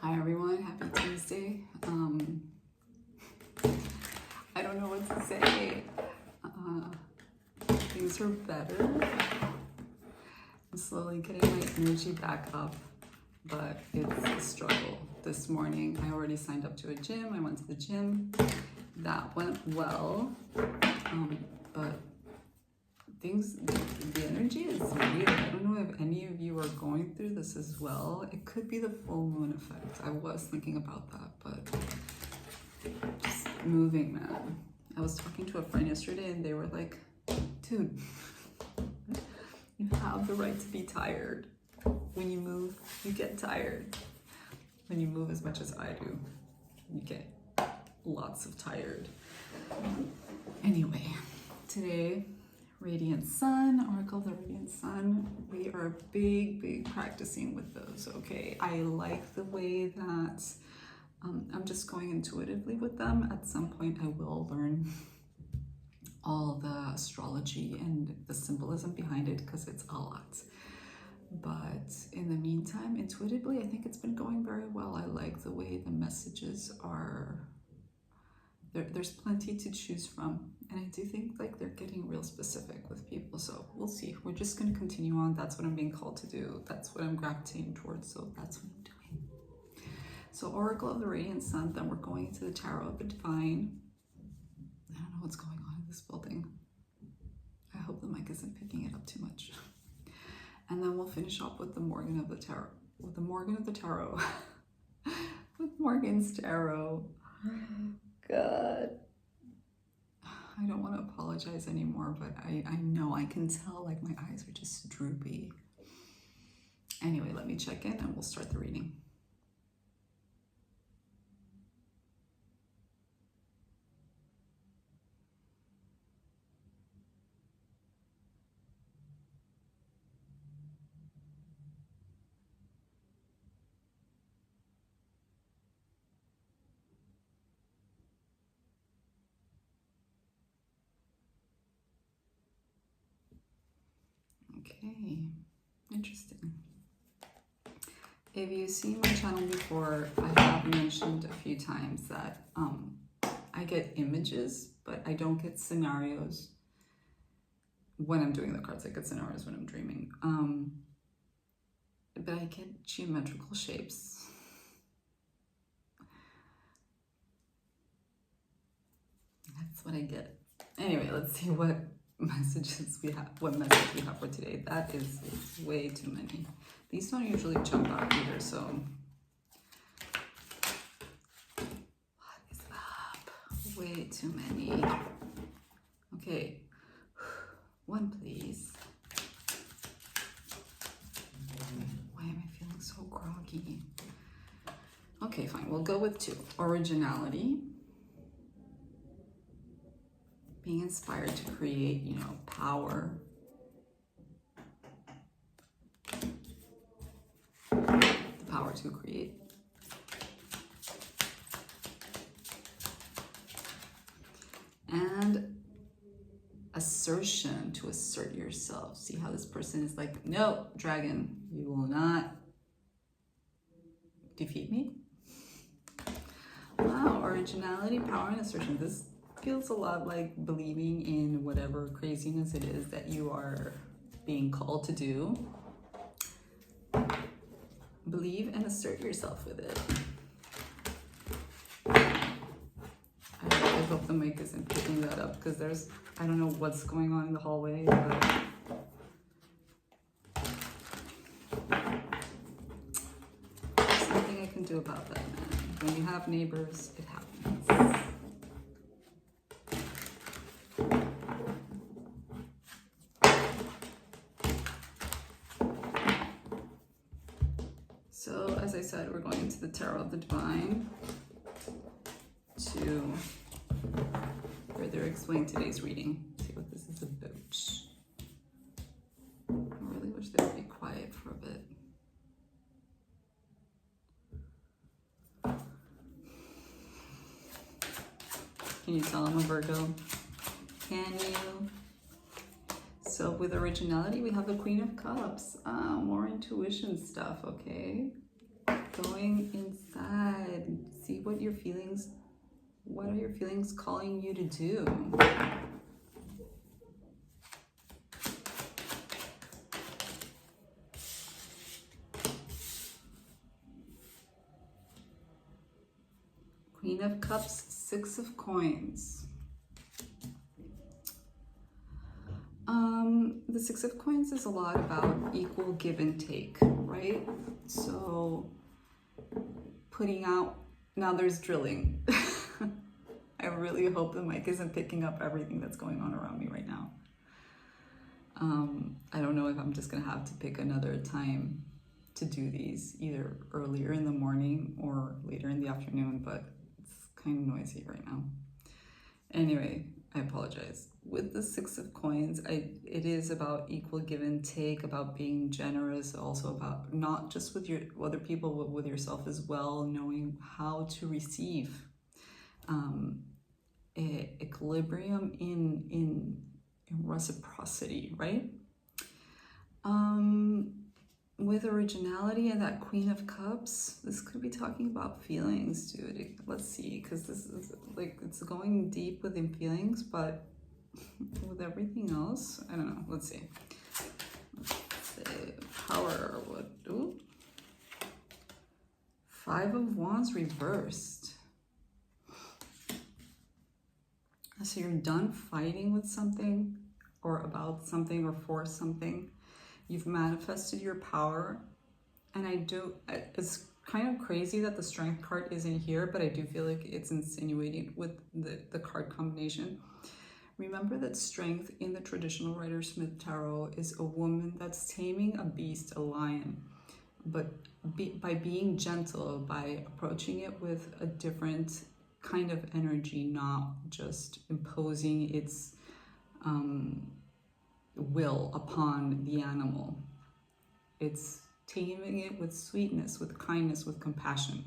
Hi everyone, happy Tuesday. I don't know what to say. Things are better. I'm slowly getting my energy back up, but it's a struggle. This morning, I already signed up to a gym. I went to the gym. That went well, but the energy is weird. I don't know if any of you are going through this as well. It could be the full moon effect. I was thinking about that, but just moving, man. I was talking to a friend yesterday and they were like, dude, you have the right to be tired. When you move, you get tired. When you move as much as I do, you get lots of tired. Anyway, today, Radiant Sun, Oracle of the Radiant Sun. We are big practicing with those, okay? I like the way that I'm just going intuitively with them. At some point, I will learn all the astrology and the symbolism behind it because it's a lot. But in the meantime, intuitively, I think it's been going very well. I like the way the messages are. There's plenty to choose from. And I do think like they're getting real specific with people. So we'll see. We're just going to continue on. That's what I'm being called to do. That's what I'm gravitating towards. So that's what I'm doing. So Oracle of the Radiant Sun. Then we're going into the Tarot of the Divine. I don't know what's going on in this building. I hope the mic isn't picking it up too much. And then we'll finish up with the Morgan of the Tarot. With the Morgan of the Tarot. With Morgan's Tarot. God. I don't want to apologize anymore, but I know I can tell like my eyes are just droopy. Anyway, let me check in and we'll start the reading. Okay, interesting. If you see my channel before, I have mentioned a few times that I get images, but I don't get scenarios when I'm doing the cards. I get scenarios when I'm dreaming. But I get geometrical shapes. That's what I get. Anyway, let's see what messages we have, what message we have for today. That is way too many. These don't usually jump out either, so what is up? Way too many. Okay, one please. Why am I feeling so groggy? Okay, fine, we'll go with two. Originality. Being inspired to create, you know, power. The power to create. And assertion, to assert yourself. See how this person is like, no, dragon, you will not defeat me. Wow, originality, power, and assertion. This feels a lot like believing in whatever craziness it is that you are being called to do. Believe and assert yourself with it. I hope the mic isn't picking that up because I don't know what's going on in the hallway, but there's nothing I can do about that, man. When you have neighbors, it happens. So, as I said, we're going into the Tarot of the Divine to further explain today's reading. See what this is about. I really wish they would be quiet for a bit. Can you tell I'm a Virgo? Can you? So with originality, we have the Queen of Cups. More intuition stuff, okay? Going inside See what are your feelings calling you to do? Queen of Cups, Six of Coins. The Six of Coins is a lot about equal give and take, right? So putting out, now there's drilling. I really hope the mic isn't picking up everything that's going on around me right now. I don't know if I'm just gonna have to pick another time to do these, either earlier in the morning or later in the afternoon, but it's kind of noisy right now. Anyway, I apologize. With the Six of Coins, it is about equal give and take, about being generous, also about not just with your other people, but with yourself as well, knowing how to receive. Equilibrium in reciprocity, right? With originality and that Queen of Cups, this could be talking about feelings, dude. Let's see, because this is like, it's going deep within feelings, but with everything else, I don't know. Let's see. Let's say power. What? Ooh. Five of Wands reversed. So you're done fighting with something, or about something, or for something. You've manifested your power, and it's kind of crazy that the Strength card isn't here, but I do feel like it's insinuating with the card combination. Remember that Strength in the traditional Rider-Smith Tarot is a woman that's taming a beast, a lion, but by being gentle, by approaching it with a different kind of energy, not just imposing its will upon the animal. It's taming it with sweetness, with kindness, with compassion.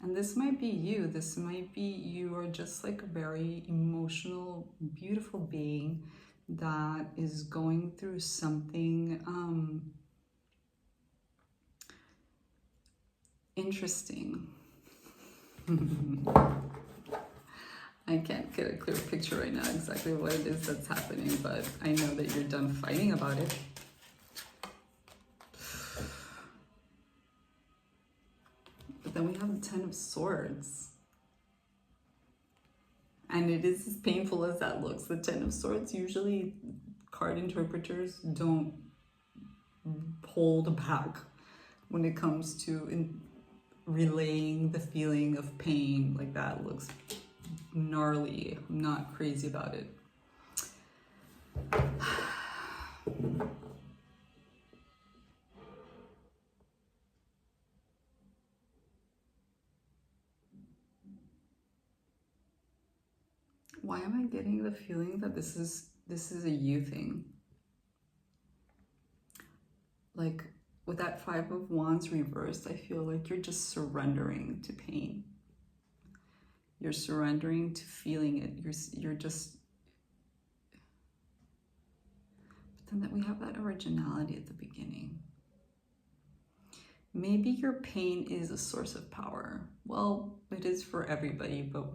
And this might be you. This might be you are just like a very emotional, beautiful being that is going through something interesting. I can't get a clear picture right now exactly what it is that's happening, but I know that you're done fighting about it. But then we have the Ten of Swords. And it is as painful as that looks. The Ten of Swords, usually card interpreters don't hold back when it comes to relaying the feeling of pain. Like, that looks gnarly. I'm not crazy about it. Why am I getting the feeling that this is a you thing? Like, with that Five of Wands reversed, I feel like you're just surrendering to pain. You're surrendering to feeling it. You're just... But then that we have that originality at the beginning. Maybe your pain is a source of power. Well, it is for everybody, but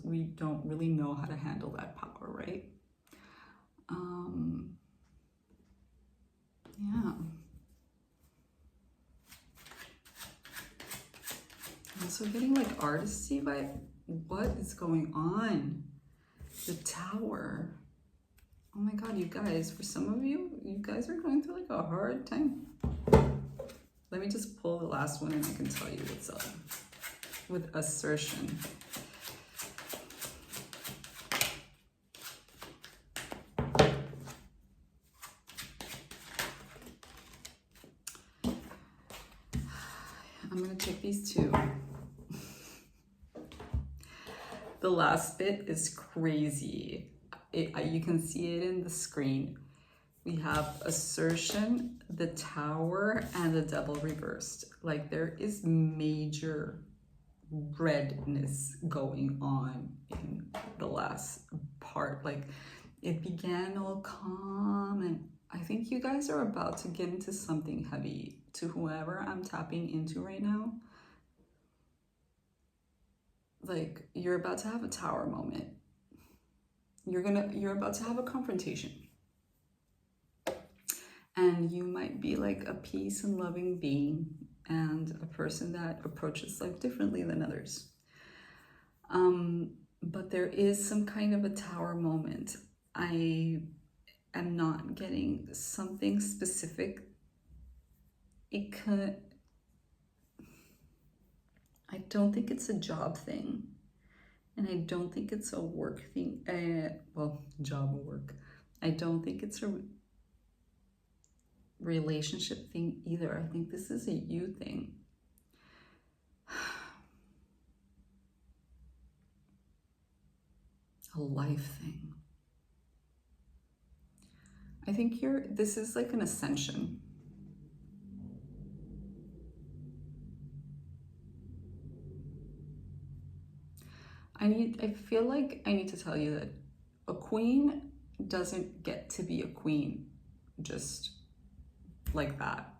we don't really know how to handle that power, right? Yeah. I'm also getting like artisty vibe. What is going on? The Tower. Oh my God, you guys, for some of you, you guys are going through like a hard time. Let me just pull the last one and I can tell you what's up. With assertion. I'm going to take these two. The last bit is crazy. You can see it in the screen. We have assertion, the Tower, and the Devil reversed. Like, there is major redness going on in the last part. Like, it began all calm, and I think you guys are about to get into something heavy. To whoever I'm tapping into right now, like you're about to have a tower moment. You're about to have a confrontation. And you might be like a peace and loving being and a person that approaches life differently than others. But there is some kind of a tower moment. I am not getting something specific. It could, I don't think it's a job thing. And I don't think it's a work thing. Well, job or work. I don't think it's a relationship thing either. I think this is a you thing. A life thing. I think this is like an ascension. I feel like I need to tell you that a queen doesn't get to be a queen just like that.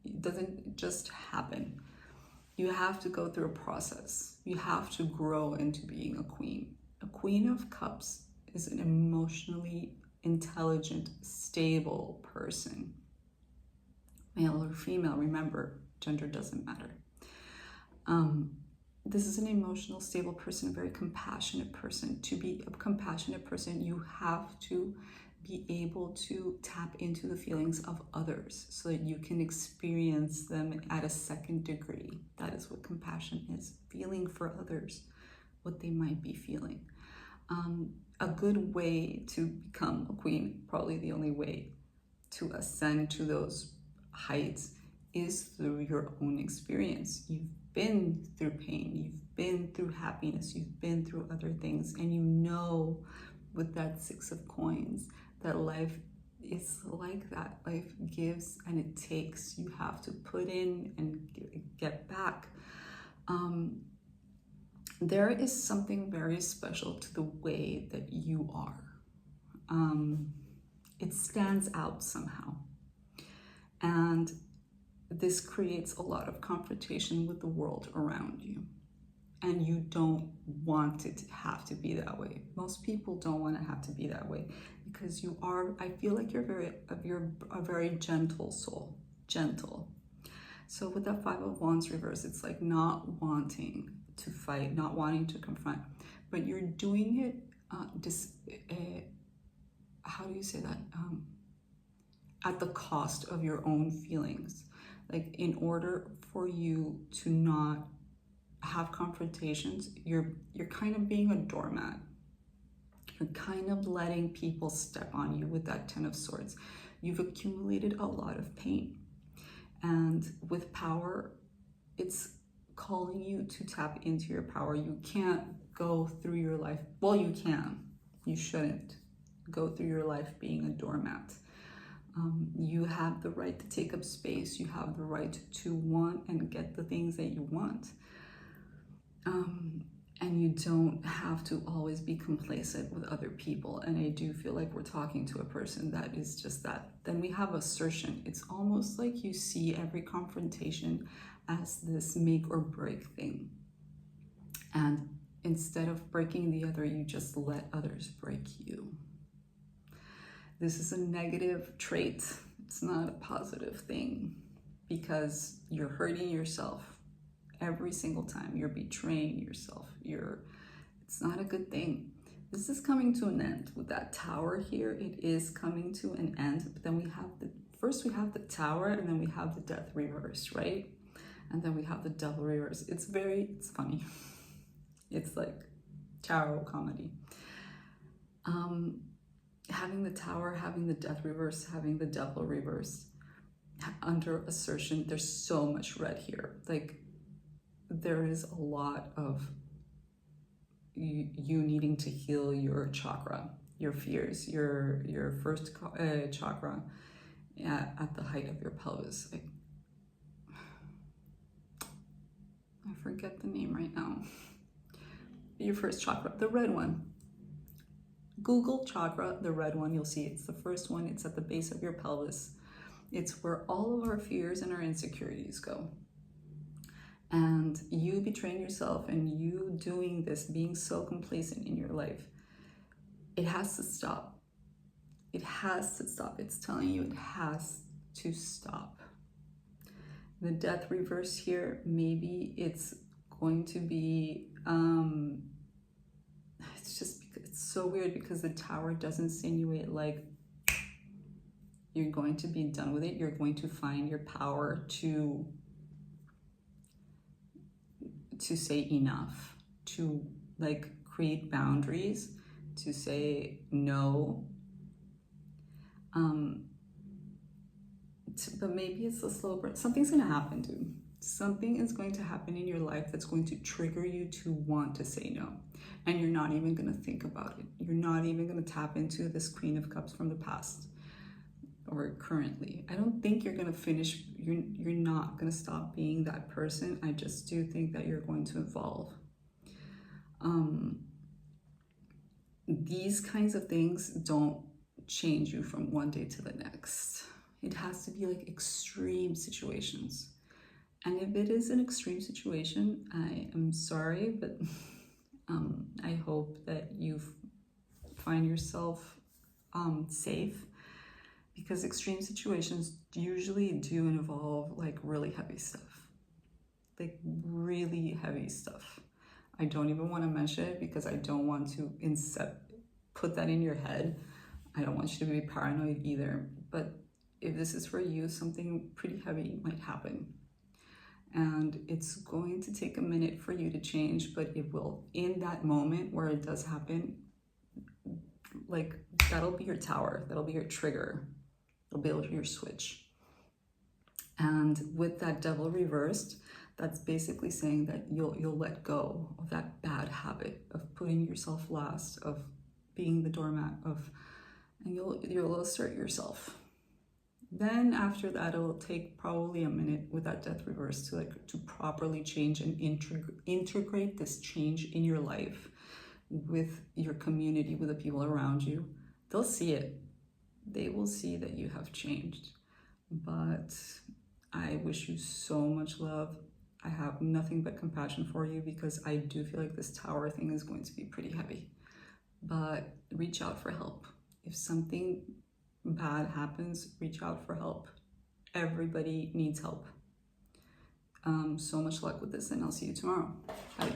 It doesn't just happen. You have to go through a process. You have to grow into being a queen. A Queen of Cups is an emotionally intelligent, stable person. Male or female, remember, gender doesn't matter. This is an emotional, stable person, a very compassionate person. To be a compassionate person, you have to be able to tap into the feelings of others so that you can experience them at a second degree. That is what compassion is, feeling for others, what they might be feeling. A good way to become a queen, probably the only way to ascend to those heights, is through your own experience. You've been through pain, you've been through happiness, you've been through other things, and you know with that 6 of coins that life is like that. Life gives and it takes. You have to put in and get back. There is something very special to the way that you are. It stands out somehow. And this creates a lot of confrontation with the world around you. And you don't want it to have to be that way. Most people don't want to have to be that way because you are, I feel like you're a very gentle soul, gentle. So with that 5 of Wands reverse, it's like not wanting to fight, not wanting to confront, but you're doing it, how do you say that? At the cost of your own feelings. Like in order for you to not have confrontations, you're kind of being a doormat. You're kind of letting people step on you with that 10 of Swords. You've accumulated a lot of pain. And with power, it's calling you to tap into your power. You can't go through your life. Well, you can. You shouldn't go through your life being a doormat. You have the right to take up space. You have the right to want and get the things that you want. And you don't have to always be complacent with other people. And I do feel like we're talking to a person that is just that. Then we have assertion. It's almost like you see every confrontation as this make or break thing. And instead of breaking the other, you just let others break you. This is a negative trait. It's not a positive thing because you're hurting yourself every single time. You're betraying yourself. It's not a good thing. This is coming to an end with that Tower here. It is coming to an end. But then we have first we have the Tower, and then we have the Death reverse, right? And then we have the Devil reverse. It's funny. It's like tarot comedy. Having the Tower, having the Death reverse, having the Devil reverse, under assertion, there's so much red here. Like, there is a lot of you needing to heal your chakra, your fears, your first chakra at the height of your pelvis. I forget the name right now. Your first chakra, the red one. Google chakra, the red one, you'll see it's the first one. It's at the base of your pelvis. It's where all of our fears and our insecurities go. And you betraying yourself and you doing this, being so complacent in your life, it has to stop. It has to stop. It's telling you it has to stop. The death reverse here, maybe it's going to be, it's so weird because the Tower does insinuate like you're going to be done with it. You're going to find your power to say enough, to like create boundaries, to say no. But maybe it's a slow burn. Something's going to happen, dude. Something is going to happen in your life that's going to trigger you to want to say no. And you're not even going to think about it. You're not even going to tap into this Queen of Cups from the past or currently. I don't think you're going to finish. You're not going to stop being that person. I just do think that you're going to evolve. These kinds of things don't change you from one day to the next. It has to be like extreme situations. And if it is an extreme situation, I am sorry, but I hope that you find yourself safe, because extreme situations usually do involve like really heavy stuff, like really heavy stuff. I don't even want to mention it because I don't want to put that in your head. I don't want you to be paranoid either, but if this is for you, something pretty heavy might happen. And it's going to take a minute for you to change, but it will. In that moment where it does happen, like that'll be your Tower, that'll be your trigger, that'll be your switch. And with that Devil reversed, that's basically saying that you'll let go of that bad habit of putting yourself last, of being the doormat, and you'll assert yourself. Then after that, it'll take probably a minute with that death reverse to properly change and integrate this change in your life with your community, with the people around you. They'll see it. They will see that you have changed. But I wish you so much love. I have nothing but compassion for you because I do feel like this Tower thing is going to be pretty heavy. But reach out for help. If something bad happens, reach out for help. Everybody needs help. So much luck with this, and I'll see you tomorrow. Bye.